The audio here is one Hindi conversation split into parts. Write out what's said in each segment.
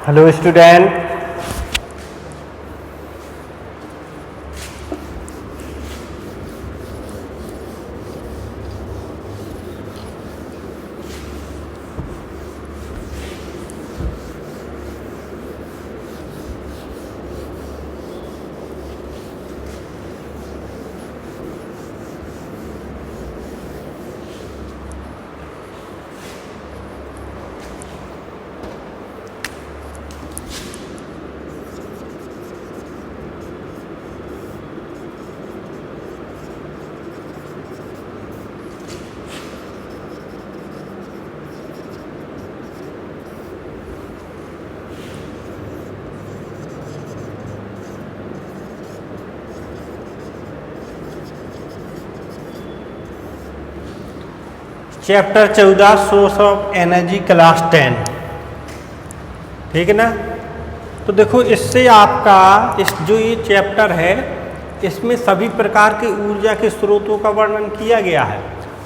Hello student. Chapter 14 source of energy class 10, ठीक है ना। तो देखो इससे आपका जो ये चैप्टर है इसमें सभी प्रकार के ऊर्जा के स्रोतों का वर्णन किया गया है।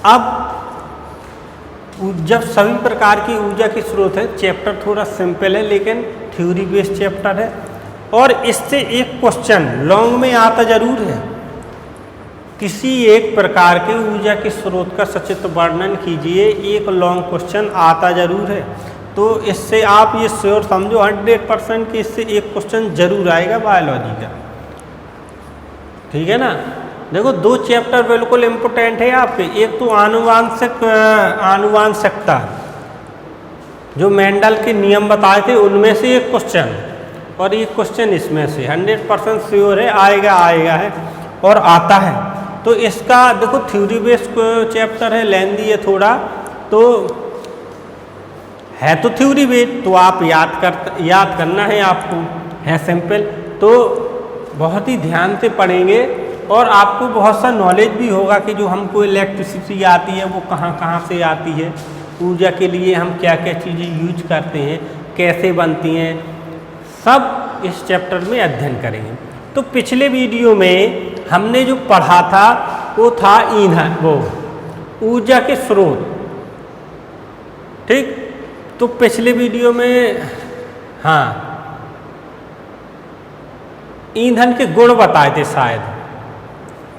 अब जब सभी प्रकार की ऊर्जा के स्रोत है, चैप्टर थोड़ा सिंपल है लेकिन थ्योरी बेस्ड चैप्टर है और इससे एक क्वेश्चन लॉन्ग में आता जरूर है। किसी एक प्रकार के ऊर्जा के स्रोत का सचित्र वर्णन कीजिए, एक लॉन्ग क्वेश्चन आता जरूर है। तो इससे आप ये श्योर समझो 100% कि इससे एक क्वेश्चन जरूर आएगा बायोलॉजी का, ठीक है ना। देखो दो चैप्टर बिल्कुल इम्पोर्टेंट है आपके। एक तो आनुवांशिकता, जो मेंडल के नियम बताए थे उनमें से एक क्वेश्चन, और एक क्वेश्चन इसमें से 100% श्योर है आएगा है और आता है। तो इसका देखो थ्योरी बेस्ड चैप्टर है, लेंदी है थोड़ा, तो है तो थ्योरी बेस्ड, तो आप याद करना है आपको, है सिंपल। तो बहुत ही ध्यान से पढ़ेंगे और आपको बहुत सा नॉलेज भी होगा कि जो हमको इलेक्ट्रिसिटी आती है वो कहाँ से आती है, ऊर्जा के लिए हम क्या क्या चीज़ें यूज करते हैं, कैसे बनती हैं, सब इस चैप्टर में अध्ययन करेंगे। तो पिछले वीडियो में हमने जो पढ़ा था वो था ईंधन, वो ऊर्जा के स्रोत, ठीक। तो पिछले वीडियो में हाँ ईंधन के गुण बताए थे शायद,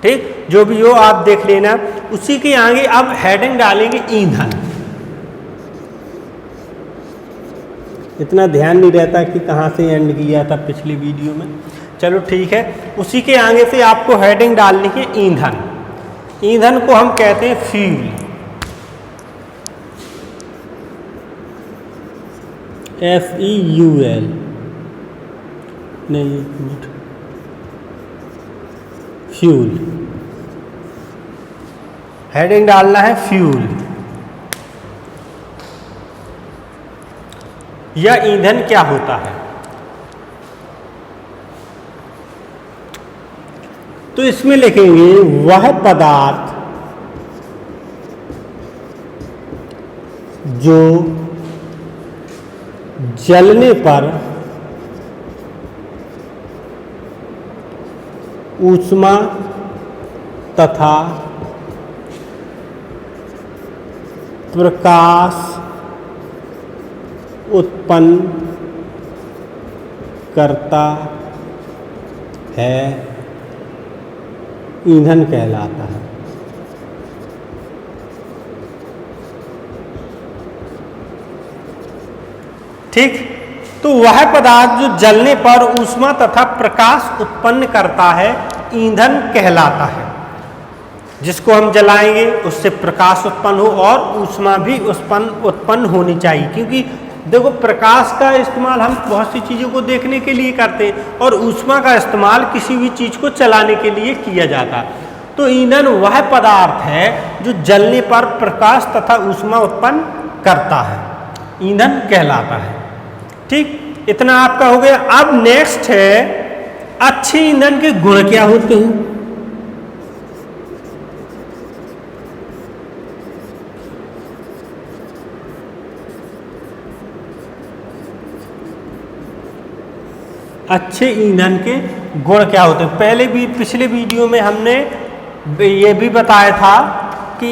ठीक। जो भी हो आप देख लेना। उसी के आगे अब हेडिंग डालेंगे ईंधन। इतना ध्यान नहीं रहता कि कहाँ से एंड किया था पिछले वीडियो में, चलो ठीक है। उसी के आगे से आपको हेडिंग डालनी है ईंधन। ईंधन को हम कहते हैं फ्यूल, FEUL, नहीं फ्यूल, हेडिंग डालना है फ्यूल। यह ईंधन क्या होता है? तो इसमें लिखेंगे वह पदार्थ जो जलने पर ऊष्मा तथा प्रकाश उत्पन्न करता है, ईंधन कहलाता है। ठीक। तो वह पदार्थ जो जलने पर ऊष्मा तथा प्रकाश उत्पन्न करता है ईंधन कहलाता है। जिसको हम जलाएंगे उससे प्रकाश उत्पन्न हो और ऊष्मा भी उत्पन्न होनी चाहिए, क्योंकि देखो प्रकाश का इस्तेमाल हम बहुत सी चीज़ों को देखने के लिए करते हैं और ऊष्मा का इस्तेमाल किसी भी चीज़ को चलाने के लिए किया जाता है। तो ईंधन वह पदार्थ है जो जलने पर प्रकाश तथा ऊष्मा उत्पन्न करता है, ईंधन कहलाता है। ठीक, इतना आपका हो गया। अब नेक्स्ट है अच्छे ईंधन के गुण क्या होते हैं। अच्छे ईंधन के गुण क्या होते हैं। पहले भी पिछले वीडियो में हमने ये भी बताया था कि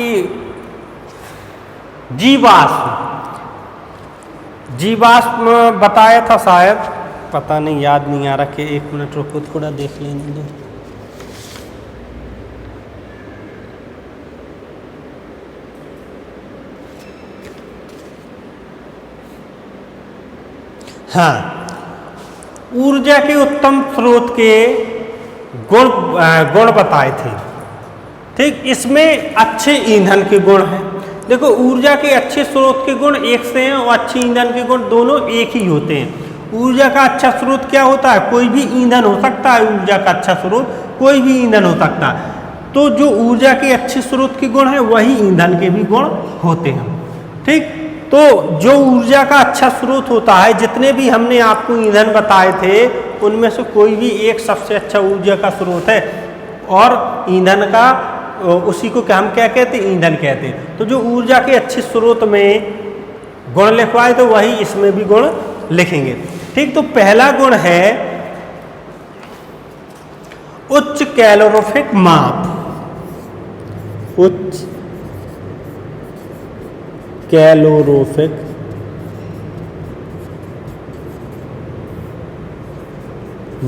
जीवाश्म बताया था शायद, पता नहीं, याद नहीं आ रहा। कि 1 मिनट रुको, थोड़ा देख लेने दो। हाँ, ऊर्जा के उत्तम स्रोत के गुण बताए थे। ठीक, इसमें अच्छे ईंधन के गुण हैं। देखो, ऊर्जा के अच्छे स्रोत के गुण एक से हैं और अच्छे ईंधन के गुण दोनों एक ही होते हैं। ऊर्जा का अच्छा स्रोत क्या होता है? कोई भी ईंधन हो सकता है। ऊर्जा का अच्छा स्रोत कोई भी ईंधन हो सकता है। तो जो ऊर्जा के अच्छे स्रोत के गुण हैं वही ईंधन के भी गुण होते हैं। ठीक, तो जो ऊर्जा का अच्छा स्रोत होता है, जितने भी हमने आपको ईंधन बताए थे उनमें से कोई भी एक सबसे अच्छा ऊर्जा का स्रोत है। और ईंधन का उसी को हम क्या कहते हैं? ईंधन कहते हैं। तो जो ऊर्जा के अच्छे स्रोत में गुण लिखवाए तो वही इसमें भी गुण लिखेंगे। ठीक, तो पहला गुण है उच्च कैलोरीफिक माप। उच्च कैलोरीफिक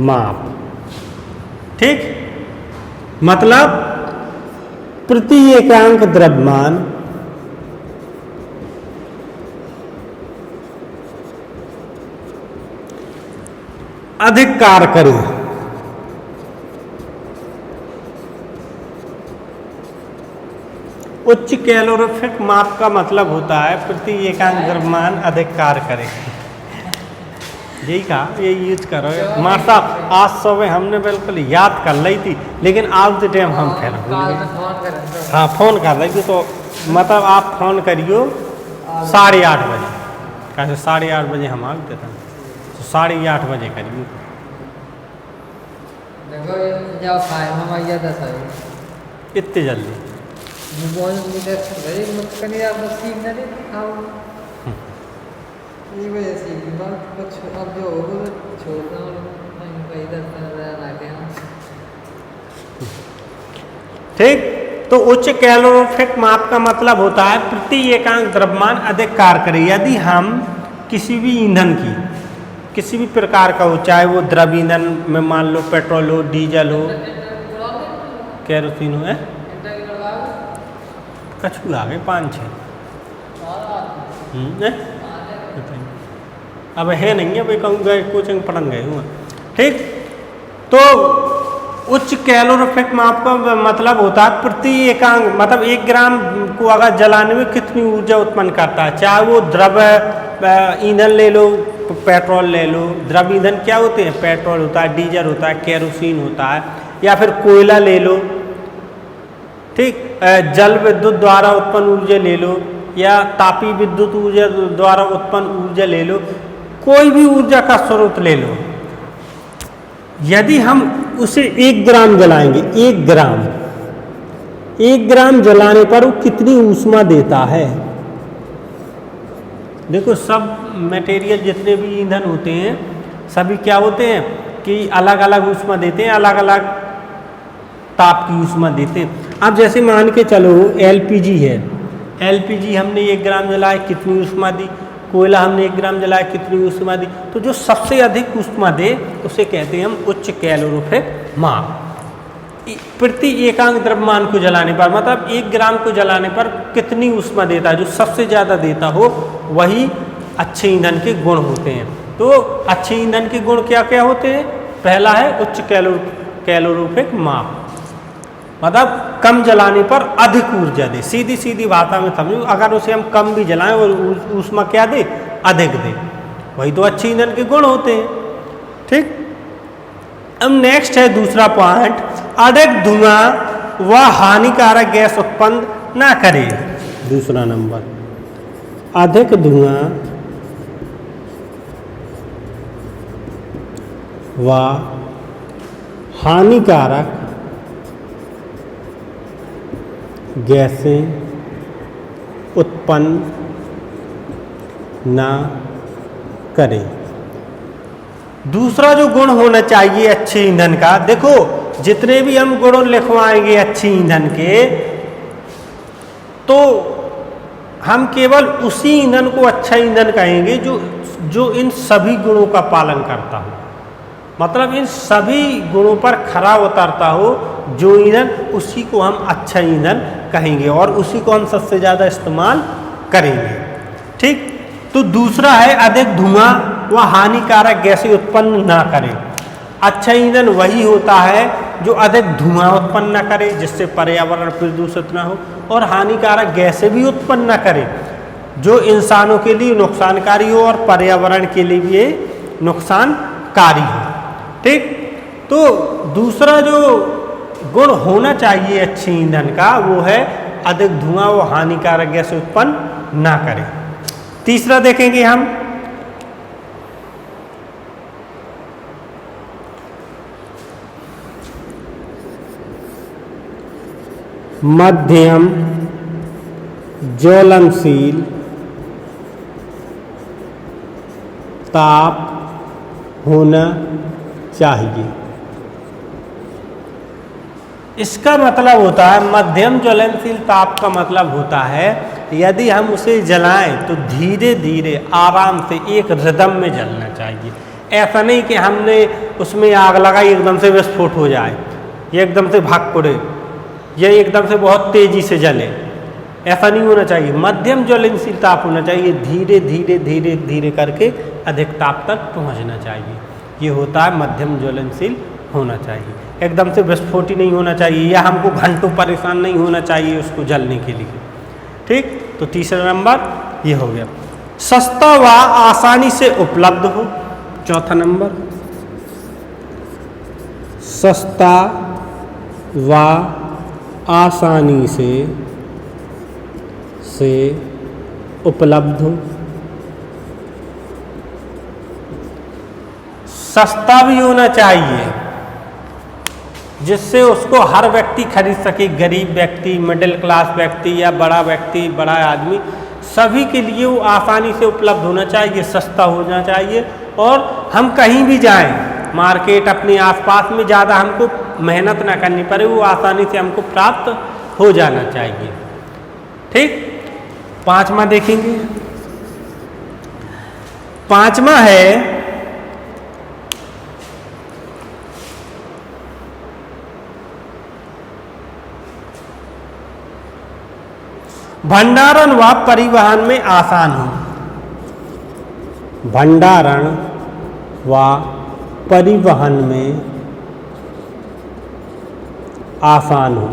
माप। ठीक, मतलब प्रति एकांक द्रव्यमान अधिक कार्य करे। उच्च कैलोरीफिक माप का मतलब होता है प्रति एकांक द्रव्यमान अधिक कार्य करे। यही कहा, ये यूज करो मार साहब। आज सुबह हमने बिल्कुल याद कर ली थी, लेकिन आज के टाइम हम फिर हाँ फोन कर रहे थे। तो मतलब आप फोन करियो 8:30 बजे, कैसे 8:30 बजे हम आते थे, तो 8:30 बजे करियो। इतने जल्दी ठीक। तो उच्च कैलोरीफिक माप का मतलब होता है प्रति एकांक द्रव्यमान अधिक कार्य करे। यदि हम किसी भी ईंधन की किसी भी प्रकार का हो, चाहे वो द्रव ईंधन में मान लो पेट्रोल हो, डीजल हो, केरोसिन हो, कछु आ गए 5-6 अब है नहीं है भाई, कहूँ गए कोचिंग पढ़न गए हुआ। ठीक, तो उच्च कैलोरीफिक माप का मतलब होता है प्रति एकांक, मतलब 1 ग्राम को अगर जलाने में कितनी ऊर्जा उत्पन्न करता है। चाहे वो द्रव ईंधन ले लो, पेट्रोल ले लो। द्रव ईंधन क्या होते हैं? पेट्रोल होता है, डीजल होता है, केरोसिन होता है, या फिर कोयला ले लो। ठीक, जल विद्युत द्वारा उत्पन्न ऊर्जा ले लो, या तापीय विद्युत ऊर्जा द्वारा उत्पन्न ऊर्जा ले लो। कोई भी ऊर्जा का स्रोत ले लो, यदि हम उसे 1 ग्राम जलाएंगे, 1 ग्राम जलाने पर वो कितनी ऊष्मा देता है? देखो, सब मटेरियल जितने भी ईंधन होते हैं सभी क्या होते हैं कि अलग अलग ऊष्मा देते हैं, अलग अलग ताप की ऊष्मा देते हैं। अब जैसे मान के चलो एलपीजी है, एलपीजी हमने 1 ग्राम जलाया, कितनी ऊष्मा दी? कोयला हमने 1 ग्राम जलाया, कितनी ऊष्मा दी? तो जो सबसे अधिक ऊष्मा दे उसे कहते हैं हम उच्च कैलोरीफिक माप। प्रति एकांक द्रव्यमान को जलाने पर, मतलब 1 ग्राम को जलाने पर कितनी ऊष्मा देता है, जो सबसे ज़्यादा देता हो वही अच्छे ईंधन के गुण होते हैं। तो अच्छे ईंधन के गुण क्या क्या होते हैं? पहला है उच्च कैलोरीफिक माप, मतलब कम जलाने पर अधिक ऊर्जा दे। सीधी सीधी भाषा में समझो, अगर उसे हम कम भी जलाएं और ऊष्मा क्या दे? अधिक दे, वही तो अच्छे ईंधन के गुण होते हैं। ठीक, अब नेक्स्ट है दूसरा पॉइंट, अधिक धुआं व हानिकारक गैस उत्पन्न ना करे। दूसरा नंबर, अधिक धुआं व हानिकारक गैसें उत्पन्न ना करें। दूसरा जो गुण होना चाहिए अच्छे ईंधन का, देखो जितने भी हम गुण लिखवाएंगे अच्छे ईंधन के, तो हम केवल उसी ईंधन को अच्छा ईंधन कहेंगे जो जो इन सभी गुणों का पालन करता हो, मतलब इन सभी गुणों पर खरा उतरता हो जो ईंधन, उसी को हम अच्छा ईंधन कहेंगे और उसी को हम सबसे ज़्यादा इस्तेमाल करेंगे। ठीक, तो दूसरा है अधिक धुआं व हानिकारक गैसें उत्पन्न ना करे। अच्छा ईंधन वही होता है जो अधिक धुआं उत्पन्न न करे, जिससे पर्यावरण प्रदूषित ना हो, और हानिकारक गैसें भी उत्पन्न न करे जो इंसानों के लिए नुकसानकारी हो और पर्यावरण के लिए भी ये नुकसानकारी हो। ठीक, तो दूसरा जो गुण होना चाहिए अच्छे ईंधन का वो है अधिक धुआं व हानिकारक गैस उत्पन्न ना करे। तीसरा देखेंगे हम, मध्यम ज्वलनशील ताप होना चाहिए। इसका मतलब होता है, मध्यम ज्वलनशील ताप का मतलब होता है यदि हम उसे जलाएं तो धीरे धीरे आराम से एक रिदम में जलना चाहिए। ऐसा नहीं कि हमने उसमें आग लगाई एकदम से विस्फोट हो जाए, ये एकदम से भाग पड़े, यह एकदम से बहुत तेजी से जले, ऐसा नहीं होना चाहिए। मध्यम ज्वलनशील ताप होना चाहिए, धीरे धीरे धीरे धीरे करके अधिक ताप तक पहुंचना चाहिए। ये होता है मध्यम ज्वलनशील होना चाहिए, एकदम से विस्फोट ही नहीं होना चाहिए, या हमको घंटों परेशान नहीं होना चाहिए उसको जलने के लिए। ठीक, तो तीसरा नंबर ये हो गया। सस्ता व आसानी से उपलब्ध हो। चौथा नंबर, सस्ता व आसानी से उपलब्ध हो। सस्ता भी होना चाहिए जिससे उसको हर व्यक्ति खरीद सके, गरीब व्यक्ति, मिडिल क्लास व्यक्ति या बड़ा व्यक्ति, बड़ा आदमी, सभी के लिए वो आसानी से उपलब्ध होना चाहिए, सस्ता होना चाहिए। और हम कहीं भी जाएं, मार्केट अपने आसपास में, ज़्यादा हमको मेहनत ना करनी पड़े, वो आसानी से हमको प्राप्त हो जाना चाहिए। ठीक, पांचवा देखेंगे। पांचवा है भंडारण व परिवहन में आसान हो। भंडारण व परिवहन में आसान हो,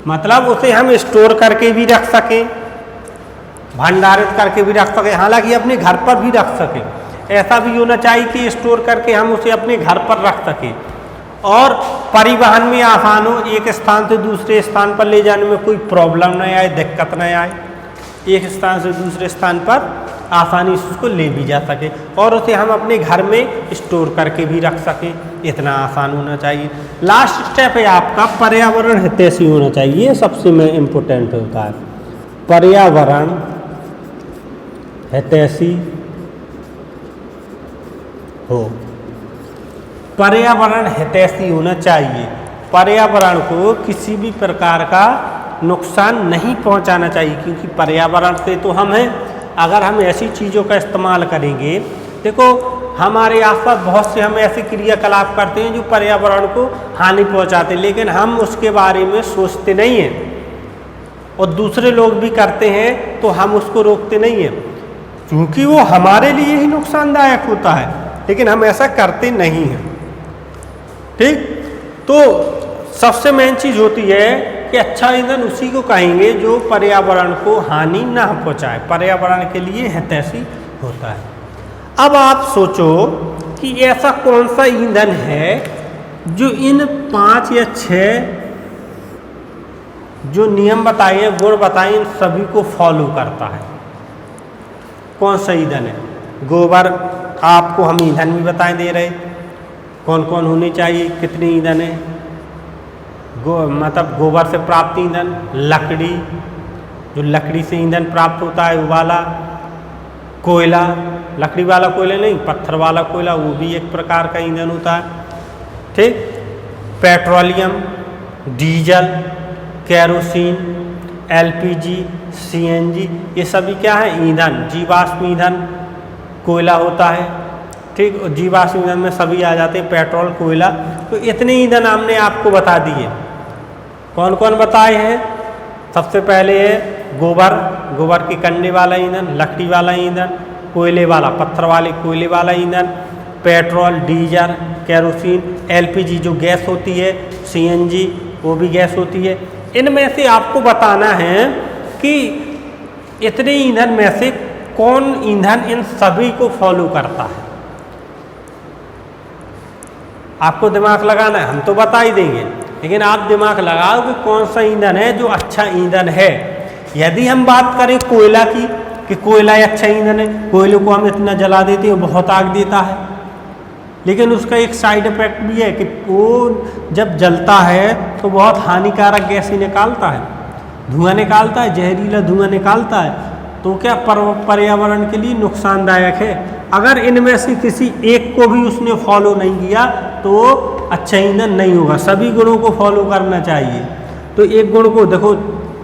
मतलब उसे हम स्टोर करके भी रख सकें, भंडारित करके भी रख सकें, हालांकि अपने घर पर भी रख सकें। ऐसा भी होना चाहिए कि स्टोर करके हम उसे अपने घर पर रख सकें और परिवहन में आसान हो, एक स्थान से दूसरे स्थान पर ले जाने में कोई प्रॉब्लम नहीं आए, दिक्कत नहीं आए, एक स्थान से दूसरे स्थान पर आसानी से उसको ले भी जा सके और उसे हम अपने घर में स्टोर करके भी रख सकें, इतना आसान होना चाहिए। लास्ट स्टेप है आपका पर्यावरण हितैषी होना चाहिए, ये सबसे में इम्पोर्टेंट होता है। पर्यावरण हितैषी हो, पर्यावरण हितैषी होना चाहिए, पर्यावरण को किसी भी प्रकार का नुकसान नहीं पहुंचाना चाहिए, क्योंकि पर्यावरण से तो हम हैं। अगर हम ऐसी चीज़ों का इस्तेमाल करेंगे, देखो हमारे आसपास बहुत से हम ऐसे क्रियाकलाप करते हैं जो पर्यावरण को हानि पहुंचाते हैं, लेकिन हम उसके बारे में सोचते नहीं हैं और दूसरे लोग भी करते हैं तो हम उसको रोकते नहीं हैं, क्योंकि वो हमारे लिए ही नुकसानदायक होता है, लेकिन हम ऐसा करते नहीं हैं। ठीक, तो सबसे मेन चीज़ होती है कि अच्छा ईंधन उसी को कहेंगे जो पर्यावरण को हानि ना पहुंचाए, पर्यावरण के लिए हितैषी होता है। अब आप सोचो कि ऐसा कौन सा ईंधन है जो इन 5 या 6 जो नियम बताए, गुण बताए, इन सभी को फॉलो करता है। कौन सा ईंधन है? गोबर, आपको हम ईंधन भी बताए दे रहे, कौन कौन होने चाहिए, कितने ईंधन है। मतलब गोबर से प्राप्त ईंधन, लकड़ी, जो लकड़ी से ईंधन प्राप्त होता है वो वाला, कोयला, लकड़ी वाला कोयला नहीं, पत्थर वाला कोयला, वो भी एक प्रकार का ईंधन होता है। ठीक, petroleum, diesel, kerosene, LPG, CNG, ये सभी क्या है? ईंधन, जीवाश्म ईंधन, कोयला होता है। ठीक, जीवाश्म ईंधन में सभी आ जाते हैं, पेट्रोल, कोयला। तो इतने ईंधन हमने आपको बता दिए। कौन कौन बताए हैं? सबसे पहले है गोबर, गोबर के कंडे वाला ईंधन, लकड़ी वाला ईंधन, कोयले वाला, पत्थर वाले कोयले वाला ईंधन, पेट्रोल, डीजल, केरोसिन, एलपीजी जो गैस होती है, सीएनजी वो भी गैस होती है। इनमें से आपको बताना है कि इतने ईंधन में से कौन ईंधन इन सभी को फॉलो करता है। आपको दिमाग लगाना है, हम तो बता ही देंगे, लेकिन आप दिमाग लगाओ कि कौन सा ईंधन है जो अच्छा ईंधन है। यदि हम बात करें कोयला की, कि कोयला अच्छा ईंधन है, कोयले को हम इतना जला देते हैं, बहुत आग देता है, लेकिन उसका एक साइड इफेक्ट भी है कि वो जब जलता है तो बहुत हानिकारक गैस ही निकालता है, धुआं निकालता है, जहरीला धुआं निकालता है। तो क्या पर्यावरण के लिए नुकसानदायक है। अगर इनमें से किसी एक को भी उसने फॉलो नहीं किया तो अच्छा ईंधन नहीं होगा। सभी गुणों को फॉलो करना चाहिए। तो एक गुण को देखो,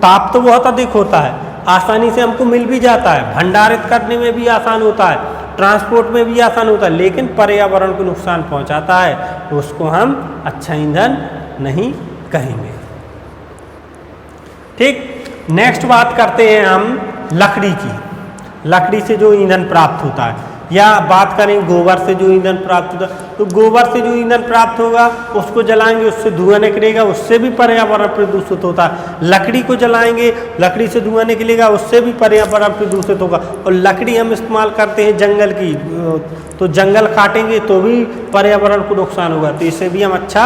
ताप तो बहुत अधिक होता है, आसानी से हमको मिल भी जाता है, भंडारित करने में भी आसान होता है, ट्रांसपोर्ट में भी आसान होता है, लेकिन पर्यावरण को नुकसान पहुंचाता है, तो उसको हम अच्छा ईंधन नहीं कहेंगे। ठीक, नेक्स्ट बात करते हैं हम लकड़ी की। लकड़ी से जो ईंधन प्राप्त होता है, या बात करें गोबर से जो ईंधन प्राप्त होता है, तो गोबर से जो ईंधन प्राप्त होगा उसको जलाएंगे, उससे धुआं निकलेगा, उससे भी पर्यावरण प्रदूषित होता है। लकड़ी को जलाएंगे, लकड़ी से धुआं निकलेगा, उससे भी पर्यावरण प्रदूषित होगा। और लकड़ी हम इस्तेमाल करते हैं जंगल की, तो जंगल काटेंगे तो भी पर्यावरण को नुकसान होगा, तो इसे भी हम अच्छा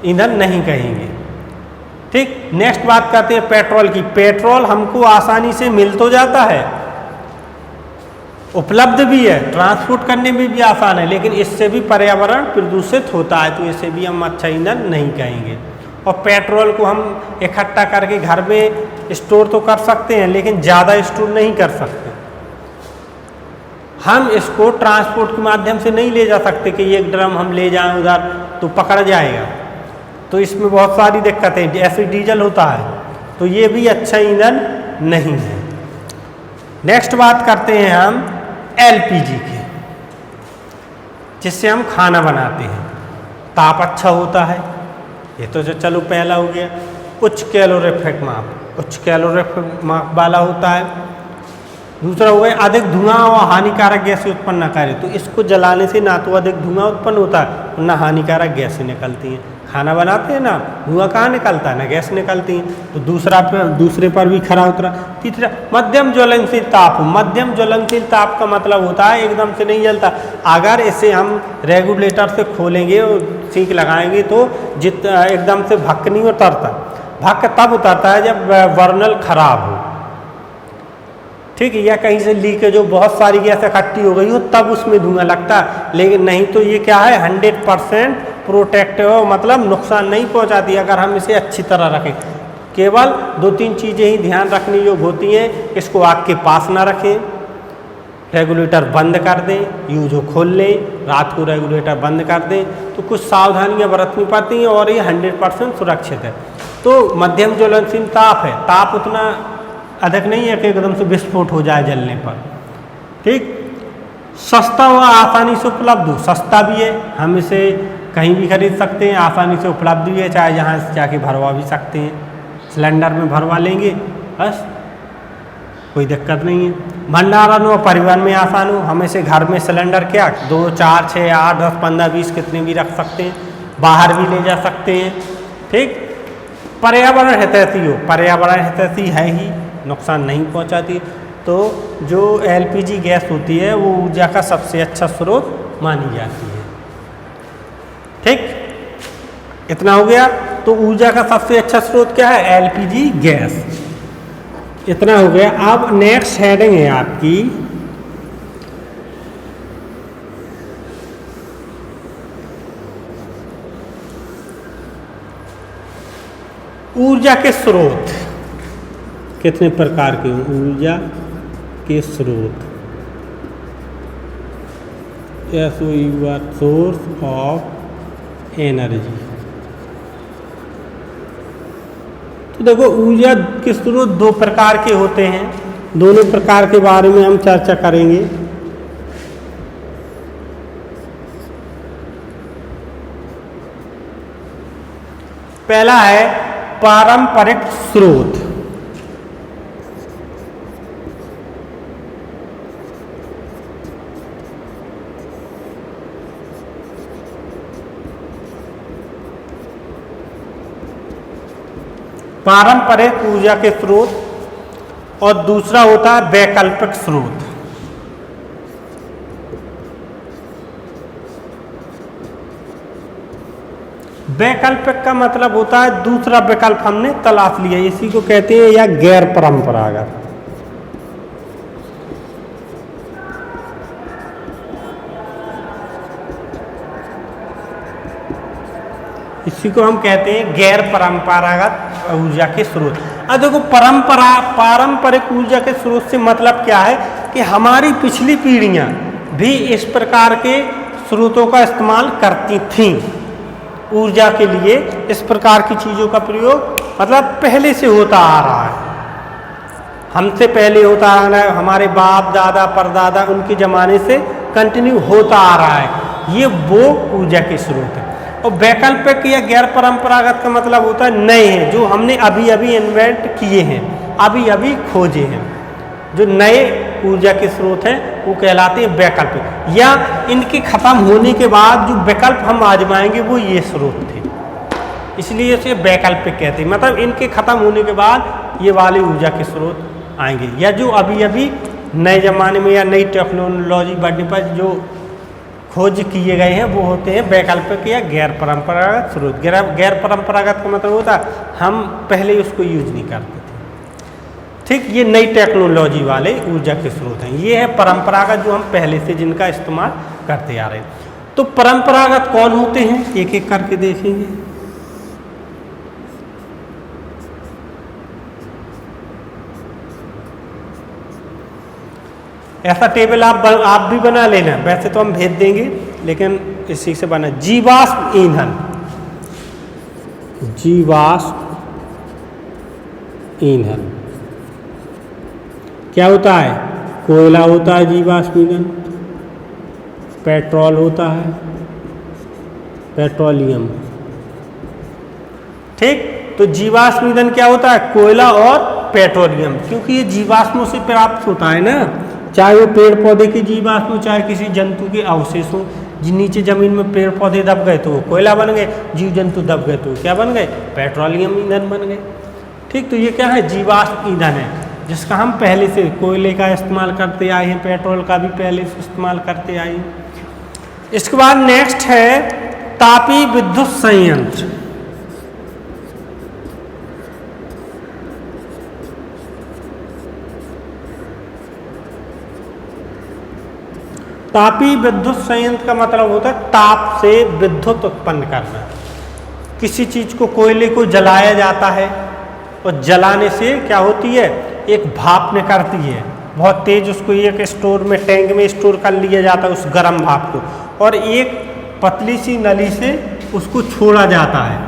ईंधन नहीं कहेंगे। ठीक, नेक्स्ट बात करते हैं पेट्रोल की। पेट्रोल हमको आसानी से मिल तो जाता है, उपलब्ध भी है, ट्रांसपोर्ट करने में भी आसान है, लेकिन इससे भी पर्यावरण प्रदूषित होता है, तो इसे भी हम अच्छा ईंधन नहीं कहेंगे। और पेट्रोल को हम इकट्ठा करके घर में स्टोर तो कर सकते हैं, लेकिन ज़्यादा स्टोर नहीं कर सकते। हम इसको ट्रांसपोर्ट के माध्यम से नहीं ले जा सकते कि एक ड्रम हम ले जाएं उधर तो पकड़ जाएगा, तो इसमें बहुत सारी दिक्कतें, जैसे डीजल होता है, तो ये भी अच्छा ईंधन नहीं है। नेक्स्ट बात करते हैं हम एलपीजी की, जिससे हम खाना बनाते हैं, ताप अच्छा होता है, ये तो जो चलो पहला हो गया। उच्च कैलोरीफिक माप, उच्च कैलोरीफिक माप वाला होता है। दूसरा हो गया अधिक धुआं और हानिकारक गैसें उत्पन्न न करे, तो इसको जलाने से ना तो अधिक धुआं उत्पन्न होता है, ना हानिकारक गैसें निकलती हैं। खाना बनाते हैं ना, धुआं कहाँ निकलता है, ना गैस निकलती हैं, तो दूसरे पर भी खरा उतरा। तीसरा मध्यम ज्वलनशील ताप। मध्यम ज्वलनशील ताप का मतलब होता है एकदम से नहीं जलता। अगर इसे हम रेगुलेटर से खोलेंगे और सीख लगाएंगे तो एकदम से भक्क नहीं उतरता। भक्क तब उतरता है जब बर्नल खराब हो, ठीक है, या कहीं से लीकेज हो, बहुत सारी गैस इकट्ठी हो गई हो, तब उसमें धुआं लगता है। लेकिन नहीं तो ये क्या है, 100% प्रोटेक्टिव, मतलब नुकसान नहीं पहुंचाती अगर हम इसे अच्छी तरह रखें। केवल 2-3 चीज़ें ही ध्यान रखनी योग्य होती हैं। इसको आग के पास ना रखें, रेगुलेटर बंद कर दें, यूज हो खोल लें, रात को रेगुलेटर बंद कर दें, तो कुछ सावधानियां बरतनी पड़ती हैं और ये 100% सुरक्षित है। तो मध्यम ज्वलनशील ताप है, ताप उतना अधिक नहीं है कि एकदम से विस्फोट हो जाए जलने पर। ठीक, सस्ता व आसानी से उपलब्ध हो, सस्ता भी है, हम इसे कहीं भी खरीद सकते हैं, आसानी से उपलब्ध भी है, चाहे जहाँ से जाके भरवा भी सकते हैं, सिलेंडर में भरवा लेंगे, बस कोई दिक्कत नहीं है। भंडारण और परिवहन में आसान हो, हम इसे घर में सिलेंडर क्या 2, 4, 6, 8, 10, 15, 20 कितने भी रख सकते हैं, बाहर भी ले जा सकते हैं। ठीक, पर्यावरण हितैषी हो, पर्यावरण हितैषी है ही, नुकसान नहीं पहुंचाती। तो जो एलपीजी गैस होती है वो ऊर्जा का सबसे अच्छा स्रोत मानी जाती है। ठीक, इतना हो गया। तो ऊर्जा का सबसे अच्छा स्रोत क्या है, एलपीजी गैस। इतना हो गया। अब नेक्स्ट हेडिंग है आपकी ऊर्जा के स्रोत। कितने प्रकार के ऊर्जा के स्रोत, सोर्स ऑफ एनर्जी। तो देखो ऊर्जा के स्रोत दो प्रकार के होते हैं, दोनों प्रकार के बारे में हम चर्चा करेंगे। पहला है पारंपरिक स्रोत। पारंपरिक ऊर्जा के स्रोत और दूसरा होता है वैकल्पिक स्रोत। वैकल्पिक का मतलब होता है दूसरा विकल्प हमने तलाश लिया, इसी को कहते हैं या गैर परंपरागत। इसी को हम कहते हैं गैर परंपरागत ऊर्जा के स्रोत। अब देखो पारंपरिक ऊर्जा के स्रोत से मतलब क्या है कि हमारी पिछली पीढ़ियां भी इस प्रकार के स्रोतों का इस्तेमाल करती थीं ऊर्जा के लिए। इस प्रकार की चीज़ों का प्रयोग मतलब पहले से होता आ रहा है, हमसे पहले होता आ रहा है, हमारे बाप दादा परदादा उनके ज़माने से कंटिन्यू होता आ रहा है। ये वो ऊर्जा के स्रोत है। और वैकल्पिक या गैर परंपरागत का मतलब होता है नए हैं, जो हमने अभी अभी इन्वेंट किए हैं, अभी अभी खोजे हैं। जो नए ऊर्जा के स्रोत हैं वो कहलाते हैं वैकल्पिक, या इनके खत्म होने के बाद जो विकल्प हम आजमाएंगे वो ये स्रोत थे, इसलिए इसे वैकल्पिक कहते हैं। मतलब इनके खत्म होने के बाद ये वाले ऊर्जा के स्रोत आएंगे, या जो अभी अभी नए जमाने में या नई टेक्नोलॉजी बढ़ने पर जो खोज किए गए हैं वो होते हैं वैकल्पिक या गैर परंपरागत स्रोत। गैर परंपरागत का मतलब होता है हम पहले उसको यूज नहीं करते थे, ठीक। ये नई टेक्नोलॉजी वाले ऊर्जा के स्रोत हैं। ये है परंपरागत जो हम पहले से जिनका इस्तेमाल करते आ रहे हैं। तो परंपरागत कौन होते हैं एक एक करके देखेंगे। ऐसा टेबल आप भी बना लेना, वैसे तो हम भेज देंगे लेकिन इसी से बना। जीवाश्म ईंधन, जीवाश्म ईंधन क्या होता है? कोयला होता है जीवाश्म ईंधन, पेट्रोल होता है, पेट्रोलियम, ठीक। तो जीवाश्म ईंधन क्या होता है? कोयला और पेट्रोलियम, क्योंकि ये जीवाश्मों से प्राप्त होता है ना, चाहे वो पेड़ पौधे की जीवाश्म हो, चाहे किसी जंतु के अवशेष हो। नीचे जमीन में पेड़ पौधे दब गए तो वो कोयला बन गए, जीव जंतु दब गए तो क्या बन गए? पेट्रोलियम ईंधन बन गए, ठीक। तो ये क्या है? जीवाश्म ईंधन है, जिसका हम पहले से कोयले का इस्तेमाल करते आए हैं, पेट्रोल का भी पहले से इस्तेमाल करते आए हैं। इसके बाद नेक्स्ट है तापीय विद्युत संयंत्र। तापीय विद्युत संयंत्र का मतलब होता है ताप से विद्युत उत्पन्न करना। किसी चीज को, कोयले को जलाया जाता है और जलाने से क्या होती है? एक भाप निकलती है बहुत तेज, उसको एक स्टोर में, टैंक में स्टोर कर लिया जाता है उस गर्म भाप को, और एक पतली सी नली से उसको छोड़ा जाता है,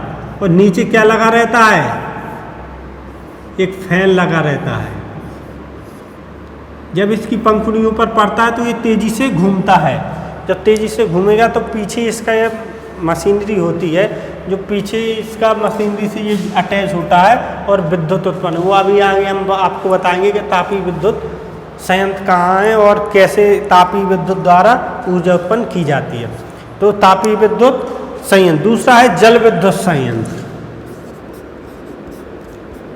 और नीचे क्या लगा रहता है? एक फैन लगा रहता है। जब इसकी पंखुड़ियों पर पड़ता है तो ये तेजी से घूमता है। जब तेजी से घूमेगा तो पीछे इसका ये मशीनरी होती है, जो पीछे इसका मशीनरी से ये अटैच होता है और विद्युत उत्पन्न, वो अभी आगे हम आपको बताएंगे कि तापीय विद्युत संयंत्र कहाँ है और कैसे तापीय विद्युत द्वारा ऊर्जा उत्पन्न की जाती है। तो तापीय विद्युत संयंत्र। दूसरा है जल विद्युत संयंत्र।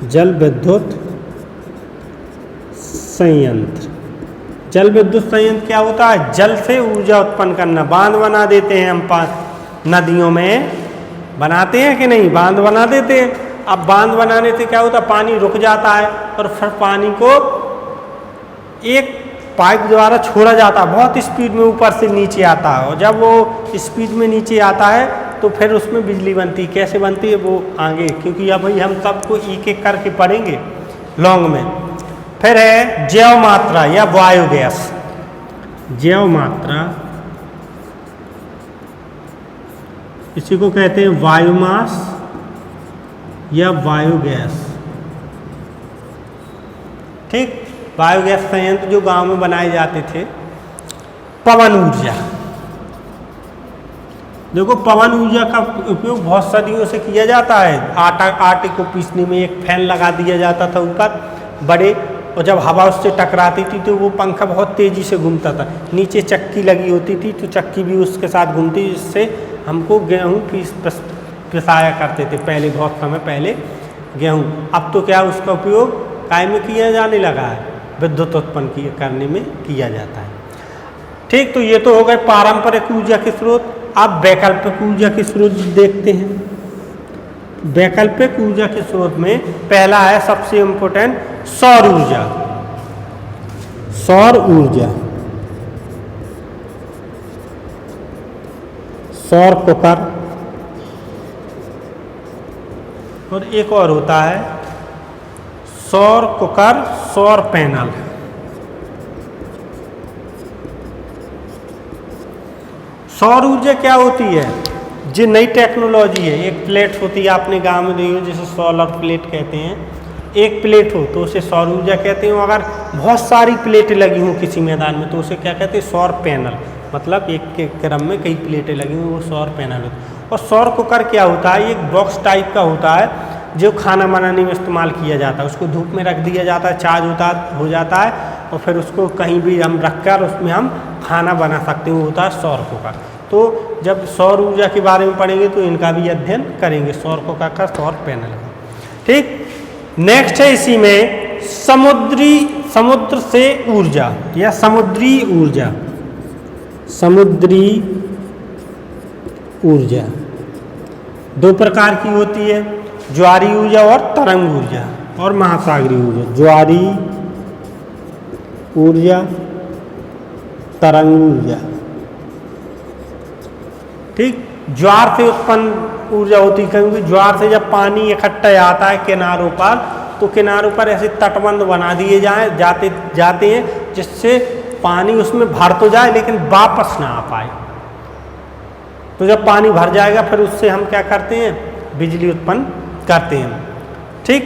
जल विद्युत संयंत्र, जल विद्युत संयंत्र क्या होता है? जल से ऊर्जा उत्पन्न करना। बांध बना देते हैं हम, पास नदियों में बनाते हैं कि नहीं? बांध बना देते हैं। अब बांध बनाने से क्या होता है? पानी रुक जाता है और फिर पानी को एक पाइप द्वारा छोड़ा जाता है, बहुत स्पीड में ऊपर से नीचे आता है, और जब वो स्पीड में नीचे आता है तो फिर उसमें बिजली बनती है। कैसे बनती है वो आगे, क्योंकि अब भाई हम सबको एक एक करके पढ़ेंगे लॉन्ग में। फिर है जैव मात्रा या बायोगैस। जैव मात्रा, इसी को कहते हैं बायोमास या बायोगैस। ठीक। बायोगैस संयंत्र जो गांव में बनाए जाते थे। पवन ऊर्जा, देखो पवन ऊर्जा का उपयोग बहुत सदियों से किया जाता है। आटे को पीसने में एक फैन लगा दिया जाता था ऊपर बड़े, और जब हवा उससे टकराती थी तो वो पंखा बहुत तेज़ी से घूमता था। नीचे चक्की लगी होती थी तो चक्की भी उसके साथ घूमती, जिससे हमको गेहूँ पिसाया करते थे पहले, बहुत समय पहले गेहूँ। अब तो क्या उसका उपयोग काय में किया जाने लगा है, विद्युत उत्पन्न करने में किया जाता है। ठीक, तो ये तो हो गए पारंपरिक ऊर्जा के स्रोत। अब वैकल्पिक ऊर्जा के स्रोत देखते हैं। वैकल्पिक ऊर्जा के स्रोत में पहला है सबसे इम्पोर्टेंट सौर ऊर्जा। सौर ऊर्जा, सौर कुकर, और एक और होता है सौर कुकर, सौर पैनल। सौर ऊर्जा क्या होती है? जो नई टेक्नोलॉजी है। एक प्लेट होती है, आपने गांव में देखी हो, जिसे सोलर प्लेट कहते हैं। एक प्लेट हो तो उसे सौर ऊर्जा कहते हैं। अगर बहुत सारी प्लेटें लगी हों किसी मैदान में तो उसे क्या कहते हैं? सौर पैनल। मतलब एक के क्रम में कई प्लेटें लगी हों, वो सौर पैनल होता है। और सौर कुकर क्या होता है? एक बॉक्स टाइप का होता है जो खाना बनाने में इस्तेमाल किया जाता है। उसको धूप में रख दिया जाता है, चार्ज हो जाता है, और फिर उसको कहीं भी हम रखकर उसमें हम खाना बना सकते हैं, वो होता है सौर कुकर। तो जब सौर ऊर्जा के बारे में पढ़ेंगे तो इनका भी अध्ययन करेंगे, सौर कुकर का, सौर पैनल का। ठीक, नेक्स्ट है इसी में समुद्र से ऊर्जा या समुद्री ऊर्जा। समुद्री ऊर्जा दो प्रकार की होती है, ज्वारी ऊर्जा और तरंग ऊर्जा और महासागरीय ऊर्जा। ज्वारी ऊर्जा, तरंग ऊर्जा। ठीक, ज्वार से उत्पन्न ऊर्जा होती है, क्योंकि ज्वार से जब पानी इकट्ठा आता है किनारों पर, तो किनारों पर ऐसे तटबंध बना दिए जाते हैं, जिससे पानी उसमें भर तो जाए लेकिन वापस ना आ पाए। तो जब पानी भर जाएगा फिर उससे हम क्या करते हैं? बिजली उत्पन्न करते हैं। ठीक,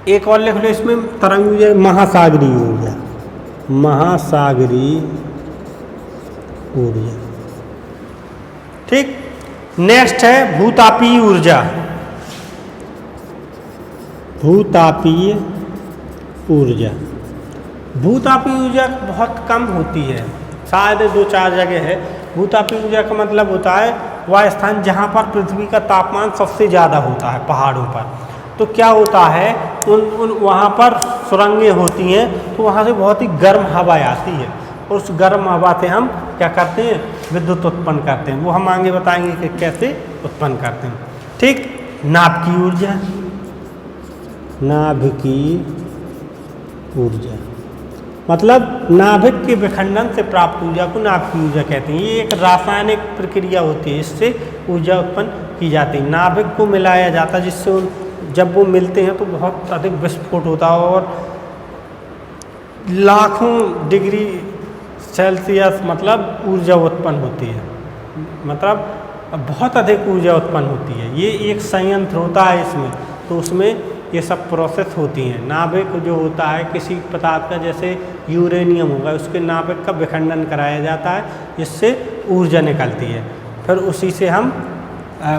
एक और लिख लो इसमें तरंग ऊर्जा, महासागरीय ऊर्जा। महासागरीय ऊर्जा। ठीक, नेक्स्ट है भूतापीय ऊर्जा। भूतापीय ऊर्जा। भूतापीय ऊर्जा बहुत कम होती है, शायद 2-4 जगह है। भूतापीय ऊर्जा का मतलब होता है वह स्थान जहाँ पर पृथ्वी का तापमान सबसे ज़्यादा होता है, पहाड़ों पर। तो क्या होता है, वहाँ पर सुरंगें होती हैं, तो वहाँ से बहुत ही गर्म हवा आती है, और उस गर्म हवा से हम क्या करते हैं? विद्युत उत्पन्न करते हैं। वो हम आगे बताएंगे कि कैसे उत्पन्न करते हैं। ठीक, नाभिकीय ऊर्जा। नाभिकीय ऊर्जा मतलब नाभिक के विखंडन से प्राप्त ऊर्जा को नाभिकीय ऊर्जा कहते हैं। ये एक रासायनिक प्रक्रिया होती है, इससे ऊर्जा उत्पन्न की जाती है। नाभिक को मिलाया जाता है, जिससे जब वो मिलते हैं तो बहुत अधिक विस्फोट होता है, और लाखों डिग्री सेल्सियस मतलब ऊर्जा उत्पन्न होती है, मतलब बहुत अधिक ऊर्जा उत्पन्न होती है। ये एक संयंत्र होता है इसमें, तो उसमें ये सब प्रोसेस होती हैं। नाभिक जो होता है किसी पदार्थ का, जैसे यूरेनियम होगा, उसके नाभिक का विखंडन कराया जाता है, जिससे ऊर्जा निकलती है। फिर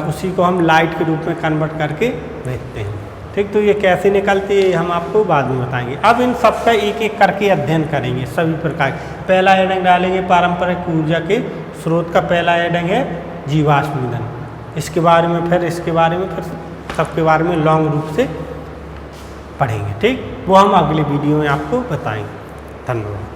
उसी को हम लाइट के रूप में कन्वर्ट करके भेजते हैं। ठीक, तो ये कैसे निकलती है हम आपको बाद में बताएंगे। अब इन सब का एक एक करके अध्ययन करेंगे सभी प्रकार। पहला हेडिंग डालेंगे पारंपरिक ऊर्जा के स्रोत का। पहला हेडिंग है जीवाश्म ईंधन। इसके बारे में फिर सबके बारे में लॉन्ग रूप से पढ़ेंगे। ठीक, वो हम अगले वीडियो में आपको बताएंगे। धन्यवाद।